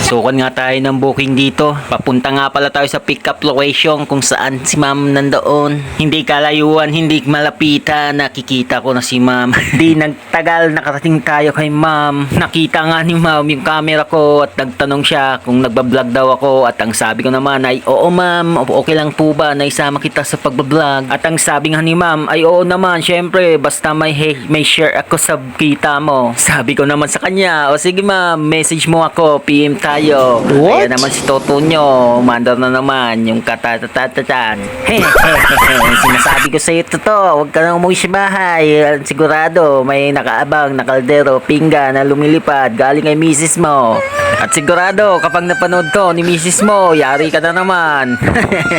Pasukan nga tayo ng booking dito. Papunta nga pala tayo sa pick-up location kung saan si ma'am nandoon. Hindi kalayuan, hindi malapitan. Nakikita ko na si ma'am. Di nagtagal, nakarating tayo kay ma'am. Nakita nga ni ma'am yung camera ko at nagtanong siya kung nagbablog daw ako. At ang sabi ko naman ay, oo ma'am, okay lang po ba na isama kita sa pagbablog? At ang sabi nga ni ma'am ay, oo naman, syempre, basta may share ako sa kita mo. Sabi ko naman sa kanya, o sige ma'am, message mo ako, PM tayo. What? Kaya naman si Toto nyo, mandar na naman yung katatatatan. Sinasabi ko sa'yo, Toto, huwag ka nang umuwi sa bahay. Sigurado, may nakaabang na kaldero, pinggan na lumilipad galing kay misis mo. At sigurado, kapag napanood ko ni misis mo, yari ka na naman.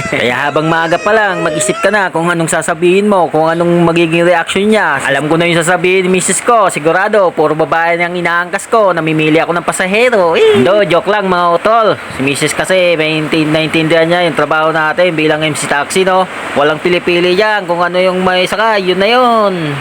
Kaya habang maaga pa lang, mag-isip ka na kung anong sasabihin mo, kung anong magiging reaction niya. Alam ko na yung sasabihin ni misis ko, sigurado, puro babae nang inaangkas ko, namimili ako ng pasahero. Do, joke lang mga utol. Si misis kasi, naintindihan niya yung trabaho natin bilang MC Taxi, no? Walang pili-pili yan, kung ano yung may sakay, yun na yun.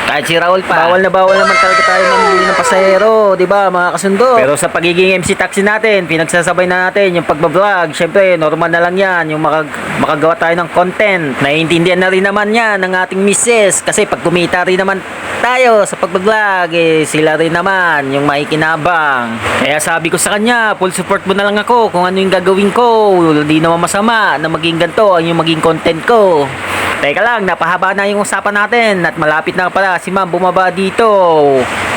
Kahit si Raul pa. Bawal naman talaga tayo mamili ng pasahero, di ba mga kasundo? Pero sa pagiging MC Taxi natin, pinagsasabay na natin yung pagbablog. Syempre, normal na lang yan, yung makagawa tayo ng content. Naiintindihan na rin naman yan ng ating misis. Kasi pag kumita rin naman tayo sa pagbablog, sila rin naman yung maikinabang. Kaya sabi ko sa kanya, full support mo na lang ako kung ano yung gagawin ko. Hindi naman masama na maging ganito ang yung maging content ko. Teka lang, napahaba na yung usapan natin at malapit na pala si ma'am bumaba dito.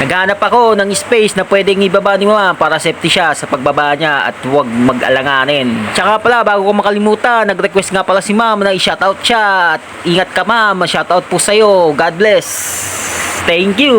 Naghanap ako ng space na pwedeng ibaba ni ma'am para safety siya sa pagbaba niya at huwag mag-alanganin. Tsaka pala, bago ko makalimutan, nag-request nga pala si ma'am na i-shoutout siya. At ingat ka ma'am, shoutout po sa'yo. God bless. Thank you.